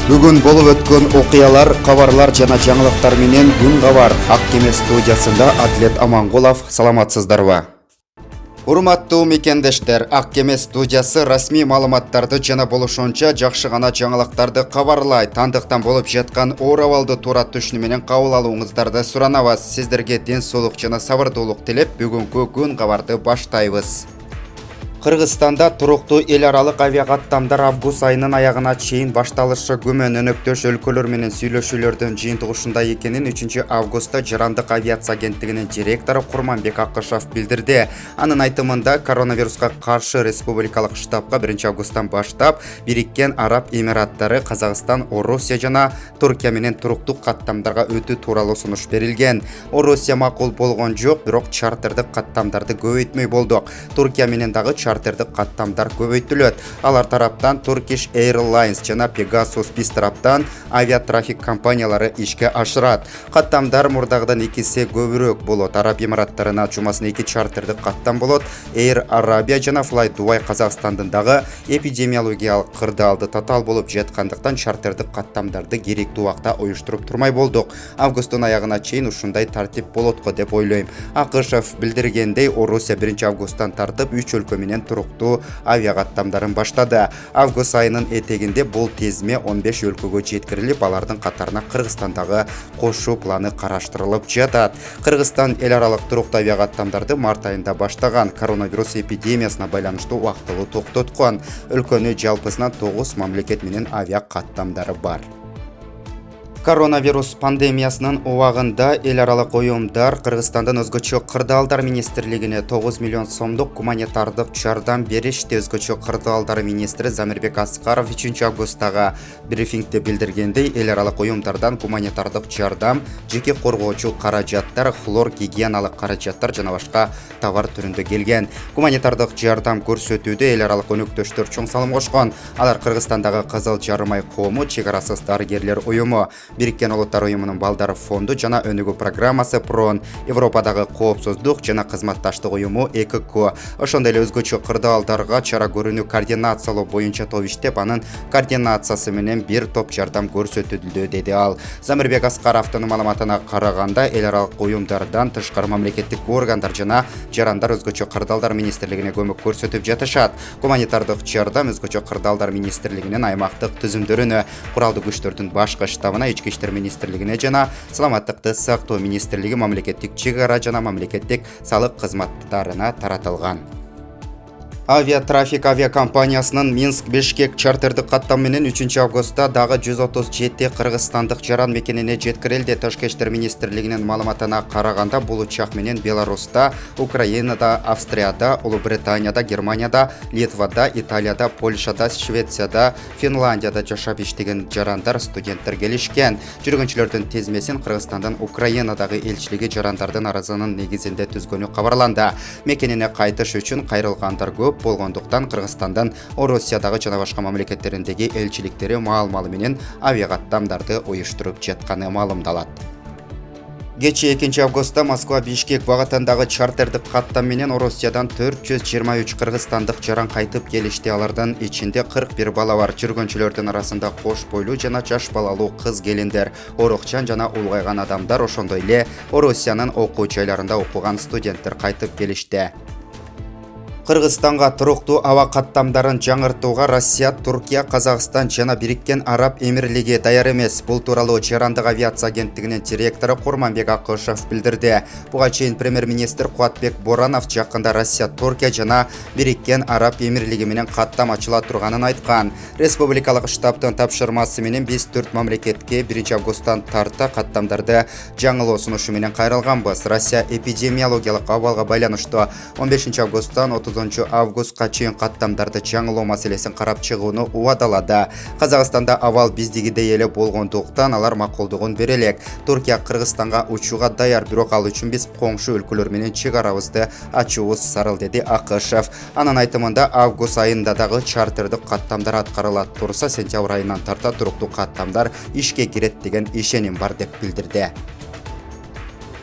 Бүгін болып өткен оқиялар, хабарлар жана жаңылыктар менен Күн Кабар Ак Кеме студиясында Адлет Аманкулов. Саламатсыздарбы? Урматтуу мекендештер, Ак Кеме студиясы расмий маалыматтарды жана болушунча жакшы гана жаңылыктарды кабарлайт. Андыктан болуп жаткан оор абалды туура түшүнүү менен кабыл алууңуздарды суранабыз. Сиздерге ден соолук жана сабырдуулук тилеп, бүгүнкү Күн Кабарды баштайбыз. Кыргызстанда туруктуу эл аралык авиакаттамдар август айынын аягына чейин башталышы күмөн өнөктөш өлкөлөр менен сүйлөшүүлөрдүн жыйынтыгында экенин 3 августта Жарандык авиация агенттигинин директору Курманбек Акышев билдирди. Анын айтымында коронавируска каршы республикалык штабка 1 августтан баштап Бириккен Араб Эмираттары, Казакстан, Орусия жана Туркия менен туруктуу каттамдарга өтүү тууралуу сунуш берилген. Орусия макул болгон жок, бирок чартердик каттамдарды көбөйтмөй болдук. Туркия менен дагы чартердик каттамдар көбөйтүлөт. Алар тараптан Turkish Airlines жана Pegasus биз тараптан авиатрафик компаниялары ишке ашырат. Каттамдар мурдагыдан 2 эсе көбүрөөк болот. Араб Эмираттарына жумасына 2 чартердик каттам болот. Air Arabia жана Fly Dubai Казакстандын дагы эпидемиологиялык кырдаалды татаал болуп жаткандыктан чартердик каттамдарды керектүү убакта уюштуруп турмай болдук. Августтун аягына чейин ушундай тартип болот го деп ойлойм. Акышев билдиргендей, Орусия 1 августтан тартып 3 өлкө менен туруктуу авиакаттамдарын баштады. Август айынын этегинде бул тезме 15 өлкөгө жеткирилип, алардын катарына Кыргызстандагы кошуу планы караштырылып жатат. Кыргызстан эл аралык туруктуу авиакаттамдарды март айында баштаган. Коронавирус эпидемиясына байланыштуу убактылуу токтоткон. Өлкөнүн жалпысынан 9 мамлекет менен авиакаттамдары бар. Коронавирус пандемиясынын убагында эл аралык уюмдар Кыргызстандан өзгөчө кырдаалдар министрлигине 9 миллион сомдук гуманитардык жардам беришти. Өзгөчө кырдаалдар министри Замирбек Аскаров 3 августтагы брифингде билдиргендей, эл аралык уюмдардан гуманитардык жардам, жеке коргоочу каражаттар, хлор гигиеналык каражаттар жана башка товар түрүндө келген. Гуманитардык жардам көрсөтүүдө эл аралык өнөктөштөр чоң салым кошкон. Алар Кыргызстандагы Кызыл Жарым ай коому, Чек арасыз дарыгерлер уюму, Бириккен Улуттар уюмунун балдар фонду жана өнүгүү программасы ПРОН, Европадагы коопсуздук жана кызматташтык уюму ЭКК, ошондой эле өзгөчө кырдаалдарга чара көрүүнү координациялоо боюнча топ иштеп, анын координациясы менен бир топ жардам көрсөтүлдү, деди ал. Замирбек Аскаровдун маалыматына караганда, эл аралык уюмдардан тышкары мамлекеттик органдар жана жарандар өзгөчө кырдаалдар министрлигине көмөк көрсөтүп жатышат. Гуманитардык жардам өзгөчө кырдаалдар министрлигинин аймактык түзүмдөрүнө, куралдуу күчтөрдүн башкы штабына, Ички иштер министрлигине жана Саламаттыкты сактоо министрлиги, мамлекеттик чек ара жана мамлекеттик салык кызматтарына таратылган. Авиатрафик авиакомпаниясынын Минск-Бишкек чартердик каттам менен 3 августта дагы 137 кыргызстандык жаран мекенине жеткирилди. Тышкы иштер министрлигинин маалыматына караганда, бул учак менен Беларуста, Украинада, Австрияда, Улуу Британияда, Германияда, Литвада, Италияда, Польшада, Швецияда, Финляндияда жашап иштеген жарандар, студенттер келишкен. Жүргүнчүлөрдүн тезмесин Кыргызстандан Украинадагы элчилиги жарандардын арызынын негизинде түзгөнү кабарланды. Мекенине кайтыш үчүн кайрылгандар көп болгондуктан Кыргызстандан Орусиядагы жана башка мамлекеттериндеги элчиликтери маал-малы менен авиакаттамдарды уюштуруп жатканы маалымдалат. Кечээ 2 августта Москва-Бишкек багытындагы чартердик каттам менен Орусиядан 423 кыргызстандык жаран кайтып келишти. Алардын ичинде 41 бала бар. Жүргүнчүлөрдүн арасында кош бойлуу жана жаш балалуу кыз келиндер, орукчан жана улгайган адамдар, ошондой эле Орусиянын окуу жайларында окуган студенттер кайтып келишти. Кыргызстанга туруктуу аба каттамдарын жаңыртууга Россия, Туркия, Казакстан жана Бириккен Араб Эмирлиги даяр эмес. Бул тууралуу Жарандык авиация агенттигинин директору Курманбек Акышев билдирди. Буга чейин премьер-министр Кубатбек Боранов жакында Россия, Туркия жана Бириккен Араб Эмирлиги менен каттам ачыла турганын айткан. Республикалык штабтын тапшырмасы менен биз 4 мамлекетке 1 августтан тарта каттамдарды жаңылоо сунушу менен кайрылганбыз. Россия эпидемиологиялык абалга байланыштуу 15 августтан 30 августка чейин каттамдарды жаңылоо маселесин карап чыгууну убадалады. Казакстанда абал биздигидей эле болгондуктан алар макулдугун бере элек. Туркия Кыргызстанга учууга даяр, бирок ал үчүн биз коңшу өлкөлөр менен чек арабызды ачуубуз зарыл, деди Акышев. Анын айтымында, август айында дагы чартердик каттамдар аткарылат турса, сентябрь айынан тарта туруктуу каттамдар ишке кирет деген ишеним бар деп билдирди.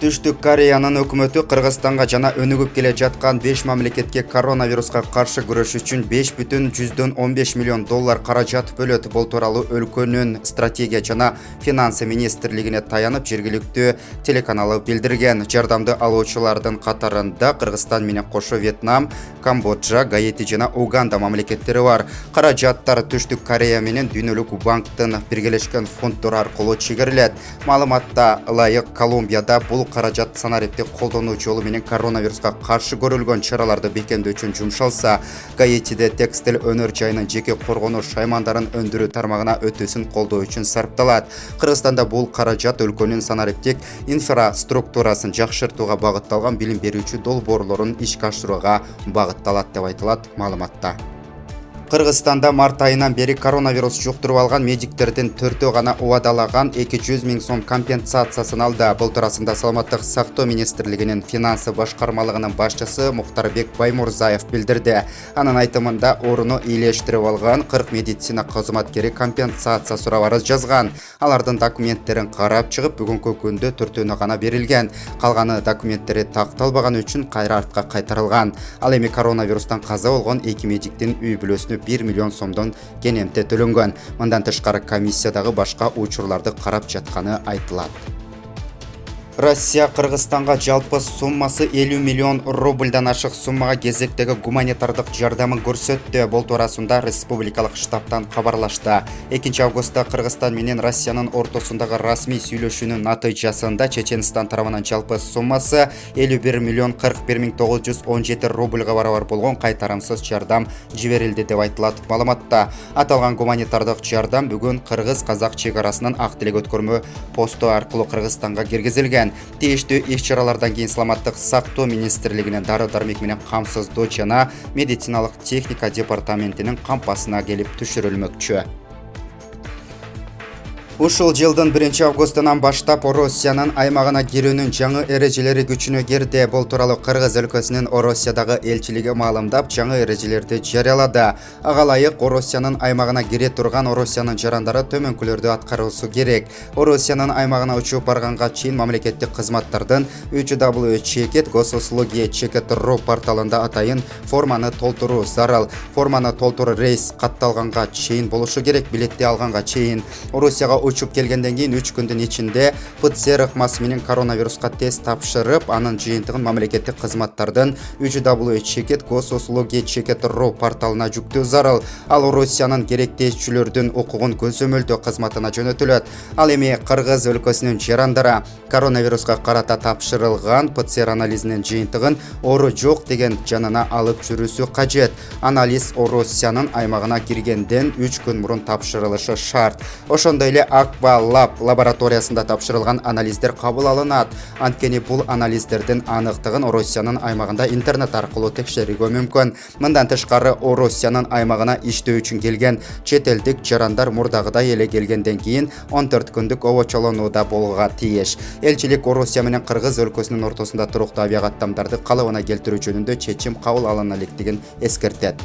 Түштүк Кореянын өкмөтү Кыргызстанга жана өнүгүп келе жаткан 5 мамлекетке коронавируска каршы күрөш үчүн 5,15 миллион доллар каражат бөлөт. Бул тууралуу өлкөнүн стратегия жана финансы министрлигине таянып жергиликтүү телеканалы билдирген. Жардамды алуучулардын катарында Кыргызстан менен кошо Вьетнам, Камбоджа, Гаити жана Уганда мамлекеттери бар. Каражаттар Түштүк Корея менен Дүйнөлүк банктын биргелешкен фонддору аркылуу чегерилет. Маалыматта ылайык Колумбияда бул каражат санариптик колдонуу жолу менен коронавируска каршы көрүлгөн чараларды бекемдөө үчүн жумшалса, Гаитиде текстил өнөр жайынын жеке коргонуу шаймандарын өндүрүү тармагына өтүүсүн колдоо үчүн сарпталат. Кыргызстанда бул каражат өлкөнүн санариптик инфраструктурасын жакшыртууга багытталган билим берүүчү долбоорлорун ишке ашырууга багытталат деп айтылат маалыматта. Кыргызстанда март айынан бери коронавирус жуктуруп алган медиктердин 4-өө гана убадалаган 200 миң сом компенсациясын алды. Бул туурасында Саламаттык сактоо министрлигинин финансы башкармалыгынын башчысы Мухтарбек Баймурзаев билдирди. Анын айтымында орunu ийлештирип алган 40 медицина кызматкери компенсация сурап арыз жазган. Алардын документтерин карап чыгып, бүгүнкү күндө 4-өөнө гана берилген. Калганы документтери такталбаганы үчүн кайра артка кайтарылган. Ал эми коронавирустан каза болгон 2 медиктин үй бүлөсүнө 1 миллион сомдон кенемте төлөнгөн. Мындан тышкары комиссиядагы башка учурларды карап жатканы айтылат. Россия Кыргызстанга жалпы суммасы 50 миллион рубльдан ашык суммага кезектеги гуманитардык жардамын көрсөттү. Бул туурасында республикалык штабтан кабарлашты. 2 августта Кыргызстан менен Россиянын ортосундагы расмий сүйлөшүүнүн натыйжасында Чеченстан тарабынан жалпы суммасы 51 миллион 41 миң 917 рубльга барабар болгон кайтарымсыз жардам жиберилди деп айтылат маалыматта. Аталган гуманитардык жардам бүгүн Кыргыз-Казак чек арасынын ак тилек өткөрмө посту аркылуу Кыргызстанга киргизилген. Тийиштүү иш-чаралардан кийин Саламаттык сактоо министрлигинин дары-дармек менен камсыздоо жана медициналык техника департаментинин кампасына келип түшүрүлмөкчү. Ушул жылдын 1 августунан баштап Ороссиянын аймагына кирүүнүн жаңы эрежелери күчүнө кирди. Бул тууралуу Кыргыз өлкөсүнүн Ороссиядагы элчилиги маалымдап, жаңы эрежелерди жарыялады. Ага ылайык Ороссиянын аймагына кире турган Ороссиянын жарандары төмөнкүлөрдү аткаруусу керек. Ороссиянын аймагына учуп барганга чейин мамлекеттик кызматтардын www.госуслуги.ру порталында атайын форманы толтуруу зарыл. Форманы толтуруу рейс катталганга чейин болушу керек, билетти алганга чейин. Ороссияга учуп келгенден кийин 3 күндүн ичинде ПЦР ыкмасы менен коронавируска тест тапшырып, анын жыйынтыгын мамлекеттик кызматтардын www.госуслуги.ру порталына жүктөө зарыл. Ал Ороссиянын керектешчүлөрдүн укугун көзөмөлдөө кызматына жөнөтүлөт. Ал эми Кыргыз өлкөсүнүн жарандары коронавируска карата тапшырылган ПЦР анализинин жыйынтыгын оору жок деген жанына алып жүрүүсү кажет. Анализ Ороссиянын аймагына киргенден 3 күн мурун тапшырылышы шарт. Ошондой эле Акба Лаб лабораториясында тапшырылган анализдер кабыл алынат. Анткени бул анализдердин аныктыгын Ороссиянын аймагында интернет аркылуу текшерүүгө мүмкүн. Мындан тышкары Ороссиянын аймагына иштөө үчүн келген чет элдик жарандар мурдагыдай эле келгенден кийин 14 күндүк обочолонууда болууга тийиш. Элчилик Ороссия менен Кыргыз өлкөсүнүн ортосунда туруктуу авиакаттамдарды калыбына келтирүү жөнүндө чечим кабыл алына электигин эскертет.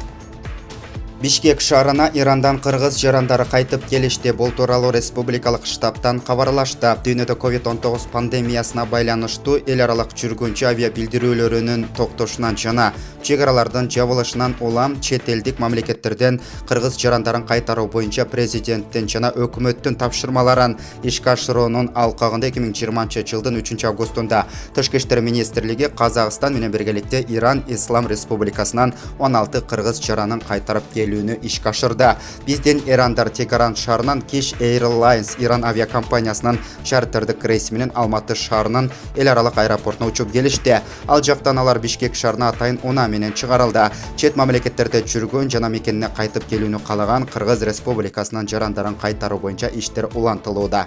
Бишкек шаарына Ирандан кыргыз жарандары кайтып келишти. Бул тууралуу республикалык штабтан кабарлашты. Дүйнөдө COVID-19 пандемиясына байланыштуу эл аралык жүргүнчү авиа билдирүүлөрүнүн токтошунан жана чек аралардын жабылышынан улам чет элдик мамлекеттерден кыргыз жарандарын кайтаруу боюнча президенттин жана өкмөттүн тапшырмаларын ишке ашыруунун алкагында 2020 жылдын 3 августунда Тышкы иштер министрлиги Казакстан менен биргеликте Иран Ислам Республикасынан 16 кыргыз жаранын кайтарып келүүнү ишке ашырды. Биздин Ирандар Тегеран шаарынан Kish Airlines Иран авиакомпаниясынын чартердик рейси менен Алматы шаарынын эл аралык аэропортуна учуп келишти. Ал жактан алар Бишкек шаарына атайын унаа менен чыгарылды. Чет мамлекеттерде жүргөн жана мекенине кайтып келүүнү каалаган Кыргыз Республикасынын жарандарын кайтаруу боюнча иштер улантылууда.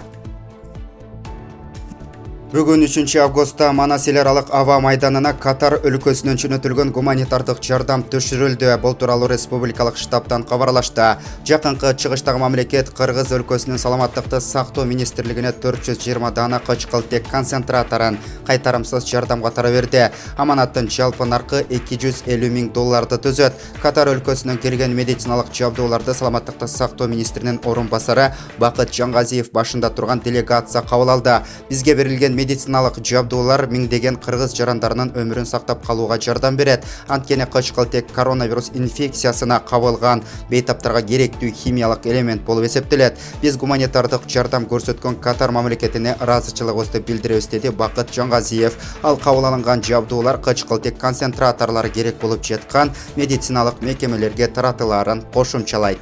Бүгүн 3 августта Манас эл аралык аба майданына Катар өлкөсүнөн жөнөтүлгөн гуманитардык жардам түшүрүлдү. Бул тууралуу республикалык штабтан кабарлашты. Жакынкы чыгыштагы мамлекет Кыргыз өлкөсүнүн саламаттыкты сактоо министрлигине 420 дана кычкылтек концентраторун кайтарымсыз жардам катары берди. Аманаттын жалпы наркы 250 миң долларды түзөт. Катар өлкөсүнөн келген медициналык жабдууларды саламаттыкты сактоо министринин орун басары Бакыт Жангазиев башында турган делегация кабыл алды. Бизге берилген медициналык жабдуулар миңдеген кыргыз жарандарынын өмүрүн сактап калууга жардам берет. Анткени кычкылтек коронавирус инфекциясына кабылган бейтаптарга керектүү химиялык элемент болуп эсептелет. Биз гуманитардык жардам көрсөткөн Катар мамлекетине ыраазычылыгыбызды билдиребиз, деди Бакыт Жангазиев. Ал кабыл алынган жабдуулар кычкылтек концентраторлору керек болуп жаткан медициналык мекемелерге таратылаарын кошумчалайт.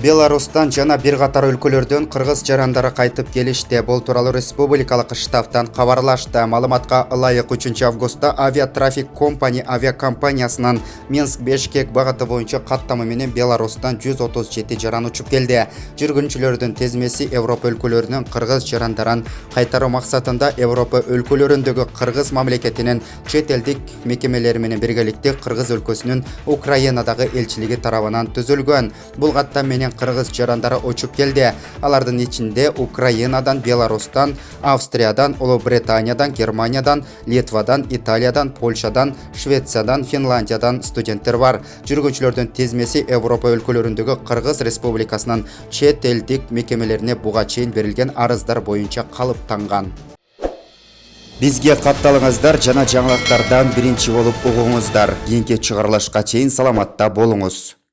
Беларустан жана бир катар өлкөлөрдөн кыргыз жарандары кайтып келишти. Бул тууралуу республикалык штабтан кабарлашты. Маалыматка ылайык 3 августта Авиатрафик Компани авиакомпаниясынын Минск-Бишкек багыты боюнча каттамы менен Беларустан 137 жаран учуп келди. Жүргүнчүлөрдүн тезмеси Европа өлкөлөрүнүн кыргыз жарандарын кайтаруу максатында Европа өлкөлөрүндөгү кыргыз мамлекетинин чет элдик мекемелери менен биргеликте Кыргыз өлкөсүнүн Украинадагы элчилиги тарабынан түзүлгөн. Бул каттам менен кыргыз жарандары учуп келди. Алардын ичинде Украинадан, Беларустан, Австриядан, Улуу Британиядан, Германиядан, Литвадан, Италиядан, Польшадан, Швециядан, Финландиядан студенттер бар. Жүргүнчүлөрдүн тизмеси Европа өлкөлөрүндөгү Кыргыз Республикасынын чет элдик мекемелерине буга чейин берилген арыздар боюнча калыптанган. Бизге катталыңыздар жана жаңылыктардан биринчи болуп угуңуздар. Кийинки чыгарылышка чейин саламатта болуңуз.